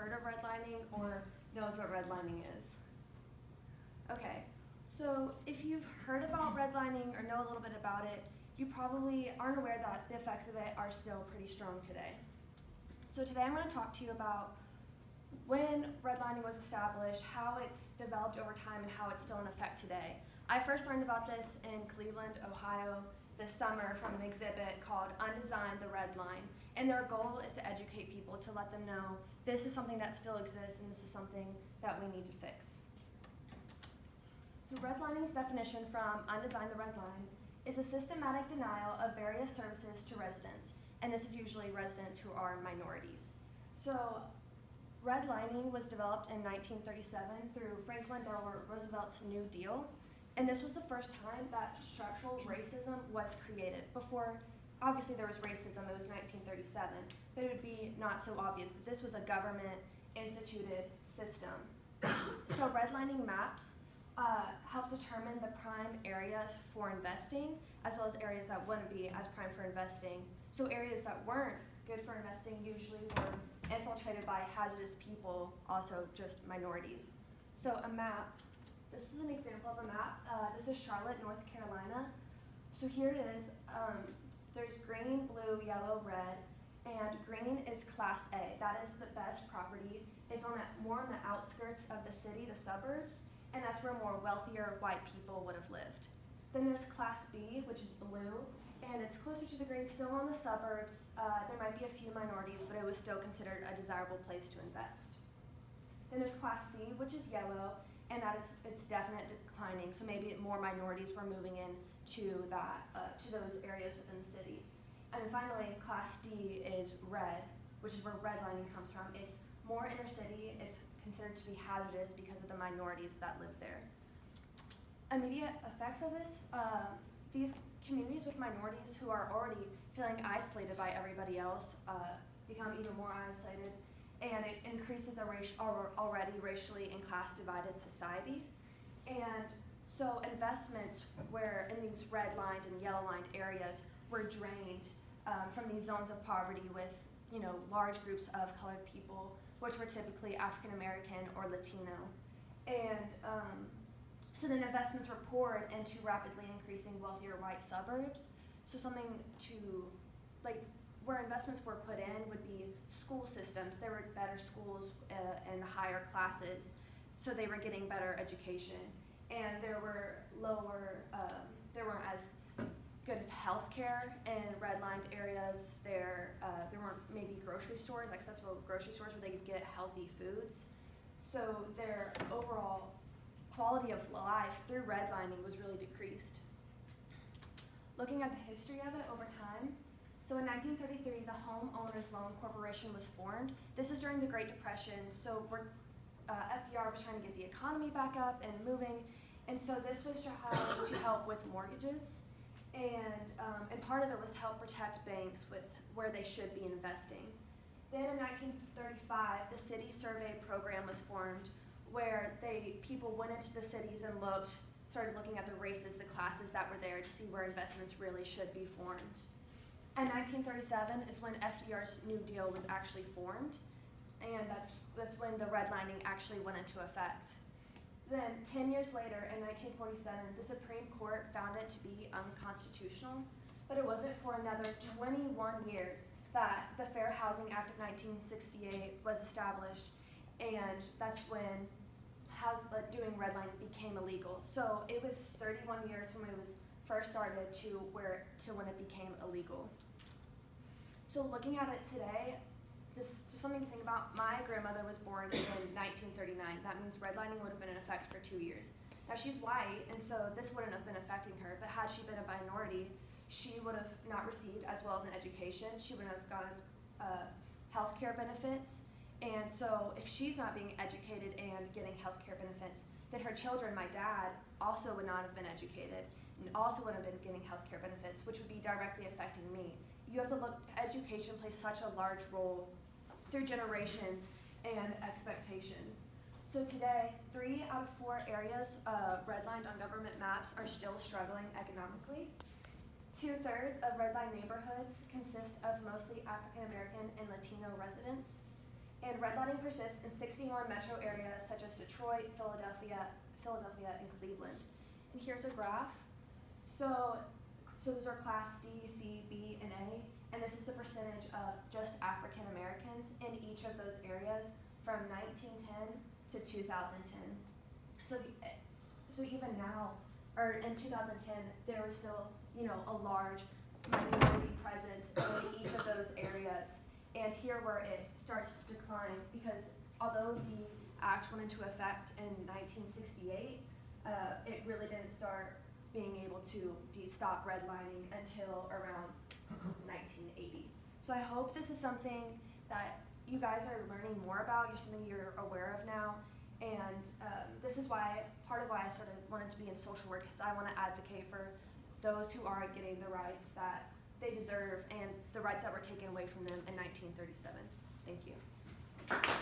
heard of redlining or knows what redlining is? Okay, so if you've heard about redlining or know a little bit about it, you probably aren't aware that the effects of it are still pretty strong today. So today I'm going to talk to you about when redlining was established, how it's developed over time, and how it's still in effect today. I first learned about this in Cleveland, Ohio this summer from an exhibit called Undesign the Red Line. And their goal is to educate people, to let them know this is something that still exists and this is something that we need to fix. So redlining's definition from Undesign the Red Line is a systematic denial of various services to residents. And this is usually residents who are minorities. So redlining was developed in 1937 through Franklin Delano Roosevelt's New Deal. And this was the first time that structural racism was created. Before, obviously there was racism, it was 1937, but it would be not so obvious, but this was a government-instituted system. So redlining maps help determine the prime areas for investing, as well as areas that wouldn't be as prime for investing. So areas that weren't good for investing usually were infiltrated by hazardous people, also just minorities. So a map. This is an example of a map. This is Charlotte, North Carolina. So here it is. There's green, blue, yellow, red, and green is Class A. That is the best property. It's more on the outskirts of the city, the suburbs, and that's where more wealthier white people would have lived. Then there's Class B, which is blue, and it's closer to the green, still on the suburbs. There might be a few minorities, but it was still considered a desirable place to invest. Then there's Class C, which is yellow, and it's definite declining. So maybe more minorities were moving in to those areas within the city. And then finally, Class D is red, which is where redlining comes from. It's more inner city. It's considered to be hazardous because of the minorities that live there. Immediate effects of this, these communities with minorities who are already feeling isolated by everybody else become even more isolated. And it increases a already racially and class-divided society. And so investments where in these red-lined and yellow-lined areas were drained from these zones of poverty with large groups of colored people, which were typically African-American or Latino. And so then investments were poured into rapidly increasing wealthier white suburbs. So something where investments were put in would be school systems. There were better schools and higher classes, so they were getting better education. And there weren't as good health care in redlined areas. There weren't maybe grocery stores, accessible grocery stores where they could get healthy foods. So their overall quality of life through redlining was really decreased. Looking at the history of it over time, so in 1933, the Homeowners Loan Corporation was formed. This is during the Great Depression, so FDR was trying to get the economy back up and moving, and so this was to help with mortgages, and part of it was to help protect banks with where they should be investing. Then in 1935, the City Survey Program was formed, where people went into the cities and started looking at the races, the classes that were there to see where investments really should be formed. And 1937 is when FDR's New Deal was actually formed, and that's when the redlining actually went into effect. Then 10 years later, in 1947, the Supreme Court found it to be unconstitutional, but it wasn't for another 21 years that the Fair Housing Act of 1968 was established, and that's when doing redlining became illegal. So it was 31 years from when it was first started to when it became illegal. So looking at it today, this is just something to think about. My grandmother was born in 1939. That means redlining would have been in effect for 2 years. Now she's white, and so this wouldn't have been affecting her, but had she been a minority, she would have not received as well of an education. She wouldn't have gotten health care benefits. And so if she's not being educated and getting health care benefits, then her children, my dad, also would not have been educated and also would have been getting health care benefits, which would be directly affecting me. You have to look, education plays such a large role through generations and expectations. So today, 3 out of 4 areas redlined on government maps are still struggling economically. 2/3 of redlined neighborhoods consist of mostly African American and Latino residents. And redlining redlining persists in 61 metro areas such as Detroit, Philadelphia, and Cleveland. And here's a graph. So those are class D, C, B, and A, and this is the percentage of just African Americans in each of those areas from 1910 to 2010. So even now, or in 2010, there was still, a large minority presence in each of those areas. And here where it starts to decline, because although the act went into effect in 1968, it really didn't start being able to stop redlining until around 1980. So I hope this is something that you guys are learning more about, something you're aware of now, and this is part of why I wanted to be in social work, because I want to advocate for those who aren't getting the rights that they deserve and the rights that were taken away from them in 1937. Thank you.